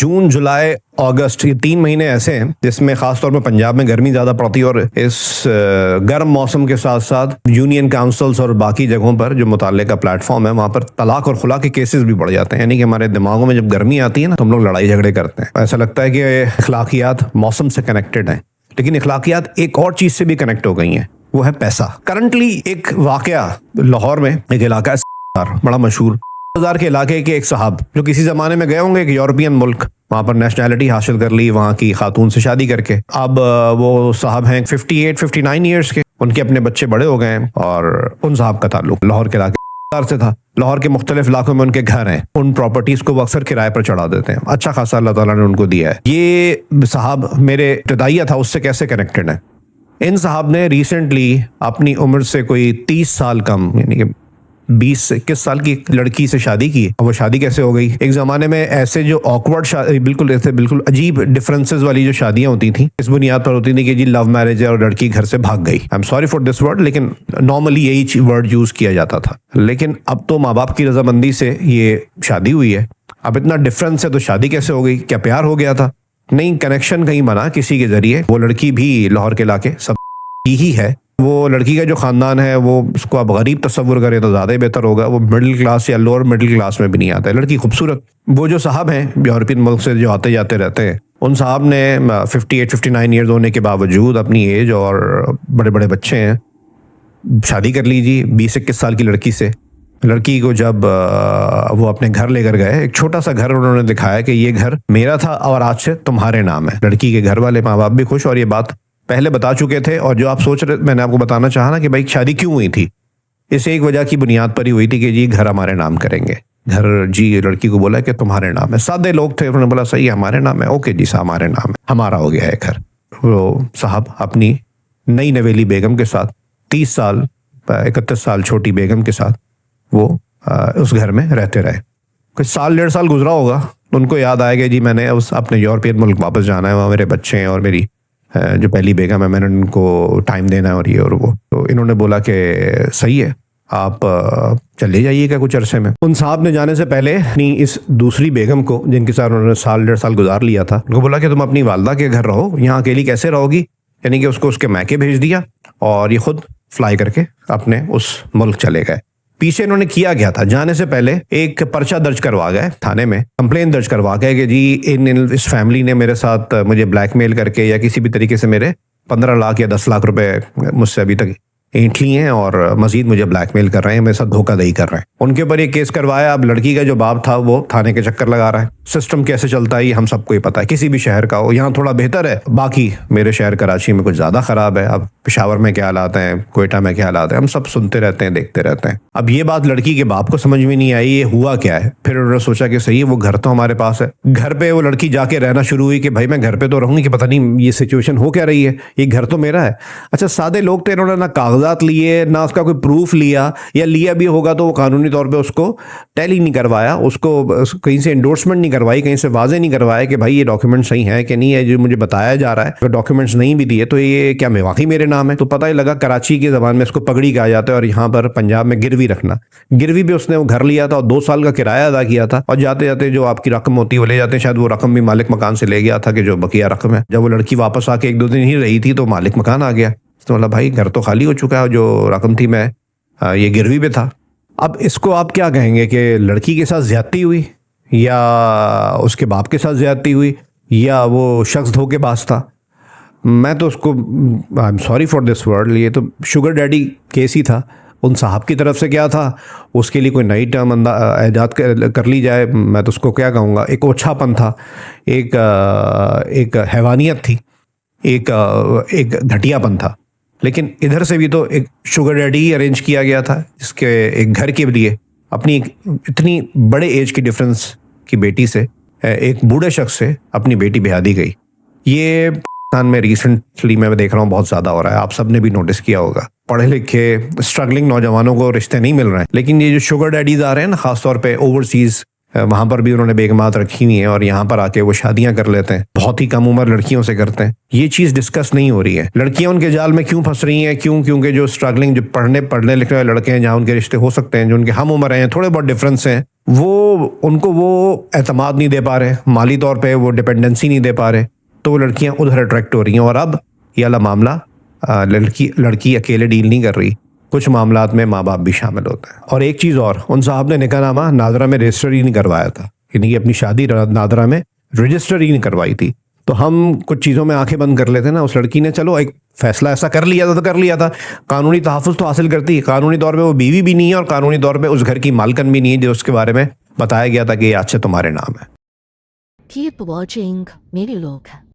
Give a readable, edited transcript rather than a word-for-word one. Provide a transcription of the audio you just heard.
जून, जुलाई, अगस्त, ये 3 महीने ऐसे हैं जिसमें खासतौर पर पंजाब में गर्मी ज़्यादा पड़ती है और इस गर्म मौसम के साथ साथ यूनियन काउंसिल्स और बाकी जगहों पर जो मुताल्लिक़ का प्लेटफॉर्म है वहाँ पर तलाक और खुला के केसेस भी बढ़ जाते हैं। यानी कि हमारे दिमागों में जब गर्मी आती है ना तो हम लोग लड़ाई झगड़े करते हैं। ऐसा लगता है कि अखलाकियात मौसम से कनेक्टेड हैं, लेकिन अखलाकियात एक और चीज़ से भी कनेक्ट हो गई हैं, वो है पैसा। करंटली एक वाक़या लाहौर में एक इलाका है बड़ा मशहूर, बाजार के इलाके के एक साहब जो किसी ज़माने में गए होंगे एक यूरोपियन मुल्क, वहाँ पर नेशनैलिटी हासिल कर ली वहाँ की खातून से शादी करके। अब वो साहब हैं 58-59 ईयर्स के, उनके अपने बच्चे बड़े हो गए हैं और उन साहब का ताल्लुक लाहौर के इलाके से था। लाहौर के मुख्तलिफ इलाकों में उनके घर हैं, उन प्रॉपर्टीज़ को वो अक्सर किराए पर चढ़ा देते हैं। अच्छा खासा अल्लाह ताला ने उनको दिया है। ये साहब मेरे इब्तिदाइया था उससे कैसे कनेक्टेड है। इन साहब ने रिसेंटली अपनी उम्र से कोई 30 साल कम यानी कि 20 से 21 साल की लड़की से शादी की। और वो शादी कैसे हो गई? एक ज़माने में ऐसे जो ऑकवर्ड बिल्कुल अजीब डिफरेंसेस वाली जो शादियां होती थी इस बुनियाद पर होती थी कि जी लव मैरिज है और लड़की घर से भाग गई। I am sorry for this word, लेकिन नॉर्मली यही वर्ड यूज़ किया जाता था। लेकिन अब तो माँ बाप की रजामंदी से ये शादी हुई है। अब इतना डिफरेंस है तो शादी कैसे हो गई? क्या प्यार हो गया था? नहीं, कनेक्शन कहीं बना किसी के जरिए। वो लड़की भी लाहौर के इलाके सब ही है। वो लड़की का जो ख़ानदान है वो उसको आप गरीब तस्वुर करें तो ज़्यादा ही बेहतर होगा। वो मिडिल क्लास या लोअर मिडिल क्लास में भी नहीं आता है। लड़की खूबसूरत। वो जो साहब हैं यूरोपियन मुल्क से जो आते जाते रहते हैं, उन साहब ने 58-59 ईयर्स होने के बावजूद अपनी एज और बड़े बड़े बच्चे हैं शादी कर लीजिए 20-21 साल की लड़की से। लड़की को जब वो अपने घर लेकर गए, एक छोटा सा घर उन्होंने दिखाया कि ये घर मेरा था और आज से तुम्हारे नाम है। लड़की के घर वाले माँ बाप भी खुश और ये बात पहले बता चुके थे। और जो आप सोच रहे, मैंने आपको बताना चाहा ना कि भाई शादी क्यों हुई थी, इस एक वजह की बुनियाद पर ही हुई थी कि जी घर हमारे नाम करेंगे। घर जी लड़की को बोला कि तुम्हारे नाम है। सादे लोग थे, उन्होंने बोला सही है हमारे नाम है, ओके जी हमारे नाम है, हमारा हो गया है घर। वो साहब अपनी नई नवेली बेगम के साथ 30 साल 31 साल छोटी बेगम के साथ वो उस घर में रहते रहे। कुछ साल 1.5 साल गुजरा होगा, उनको याद आया कि जी मैंने उस अपने यूरोपियन मुल्क वापस जाना है, वहाँ मेरे बच्चे हैं और मेरी जो पहली बेगम है, मैंने उनको टाइम देना है और ये और वो। तो इन्होंने बोला कि सही है आप चले जाइएगा कुछ अरसे में। उन साहब ने जाने से पहले अपनी इस दूसरी बेगम को, जिनके साथ उन्होंने साल 1.5 साल गुजार लिया था, उनको बोला कि तुम अपनी वालदा के घर रहो, यहाँ अकेली कैसे रहोगी। यानी कि उसको उसके मैके भेज दिया और ये खुद फ्लाई करके अपने उस मुल्क चले गए। पीछे इन्होंने किया गया था, जाने से पहले एक पर्चा दर्ज करवा गए थाने में, कंप्लेन दर्ज करवा गए कि जी इस फैमिली ने मेरे साथ मुझे ब्लैकमेल करके या किसी भी तरीके से मेरे 15 लाख या 10 लाख रुपए मुझसे अभी तक ऐंठ ली हैं और मजीद मुझे ब्लैकमेल कर रहे हैं, मेरे साथ धोखाधड़ी कर रहे हैं। उनके ऊपर ये केस करवाया। अब लड़की का जो बाप था वो थाने के चक्कर लगा रहा है। सिस्टम कैसे चलता है ये हम सबको ही पता है, किसी भी शहर का हो। यहाँ थोड़ा बेहतर है, बाकी मेरे शहर कराची में कुछ ज़्यादा ख़राब है। अब पेशावर में क्या हालात हैं, कोयटा में क्या हालात हैं, हम सब सुनते रहते हैं, देखते रहते हैं। अब ये बात लड़की के बाप को समझ में नहीं आई ये हुआ क्या है। फिर उन्होंने सोचा कि सही है वो घर तो हमारे पास है। घर पे वो लड़की जाके रहना शुरू हुई कि भाई मैं घर पे तो रहूंगी कि पता नहीं ये सिचुएशन हो क्या रही है, ये घर तो मेरा है। अच्छा सादे लोग थे, इन्होंने ना कागजात लिए ना उसका कोई प्रूफ लिया, या लिया भी होगा तो वो कानूनी तौर पे उसको टैली नहीं करवाया, उसको कहीं से एंडोर्समेंट नहीं करवाई, कहीं से वाजे नहीं करवाया कि भाई ये डॉक्यूमेंट सही है कि नहीं है जो मुझे बताया जा रहा है। अगर डॉक्यूमेंट्स नहीं भी दिए तो ये क्या मैं वाकई मेरे नाम है। तो पता ही लगा कराची की ज़बान में इसको पगड़ी कहा जाता है और यहाँ पर पंजाब में गिरवी रखना। गिरवी भी उसने वो घर लिया था और 2 साल का किराया अदा किया था और जाते जाते जो आपकी रकम होती है वो ले जाते हैं। शायद वो रकम भी मालिक मकान से ले गया था कि जो बकिया रकम है। जब वो लड़की वापस आके 1-2 दिन ही रही थी तो मालिक मकान आ गया, तो बोला भाई घर तो खाली हो चुका है, जो रकम थी मैं ये गिरवी पे था। अब इसको आप क्या कहेंगे कि लड़की के साथ ज्यादती हुई या उसके बाप के साथ ज्यादती हुई या वो शख्स धोखेबाज था? मैं तो उसको I am sorry for this word, ये तो शुगर डैडी केस ही था। उन साहब की तरफ से क्या था उसके लिए कोई नई टर्म ईजाद कर ली जाए, मैं तो उसको क्या कहूँगा, एक ओछापन था, एक हैवानियत थी, एक घटियापन था। लेकिन इधर से भी तो एक शुगर डैडी ही अरेंज किया गया था जिसके एक घर के लिए अपनी इतनी बड़े एज की डिफरेंस की बेटी से, एक बूढ़े शख्स से अपनी बेटी ब्याह दी गई। ये पाकिस्तान में रिसेंटली मैं देख रहा हूँ बहुत ज़्यादा हो रहा है। आप सब ने भी नोटिस किया होगा, पढ़े लिखे स्ट्रगलिंग नौजवानों को रिश्ते नहीं मिल रहे हैं। लेकिन ये जो शुगर डैडीज आ रहे हैं ना, खासतौर पे ओवरसीज़, वहाँ पर भी उन्होंने बेगमात रखी हुई है और यहाँ पर आके वो शादियां कर लेते हैं, बहुत ही कम उम्र लड़कियों से करते हैं। ये चीज़ डिस्कस नहीं हो रही है। लड़कियां उनके जाल में क्यों फंस रही हैं? क्योंकि जो स्ट्रगलिंग जो पढ़ने लिखने वाले लड़के हैं, जहाँ उनके रिश्ते हो सकते हैं, जो उनके हम उम्र हैं, थोड़े बहुत डिफरेंस हैं, वो उनको वो एतमाद नहीं दे पा रहे, माली तौर पे वो डिपेंडेंसी नहीं दे पा रहे, तो वो लड़कियां उधर अट्रैक्ट हो रही हैं। और अब ये वाला मामला लड़की अकेले डील नहीं कर रही, कुछ मामलात में माँ बाप भी शामिल होते हैं। और एक चीज़ और, उन साहब ने निकाहनामा नादरा में रजिस्टर ही नहीं करवाया था, यानी कि अपनी शादी नादरा में रजिस्टर ही नहीं करवाई थी। तो हम कुछ चीज़ों में आंखें बंद कर लेते ना। उस लड़की ने चलो एक फैसला ऐसा कर लिया था तो कर लिया था, कानूनी तहफ़्फ़ुज़ तो हासिल करती है। कानूनी तौर पे वो बीवी भी नहीं है और कानूनी तौर पे उस घर की मालकन भी नहीं है जो उसके बारे में बताया गया था कि ये आज से तुम्हारे नाम है। Keep watching Millie Look.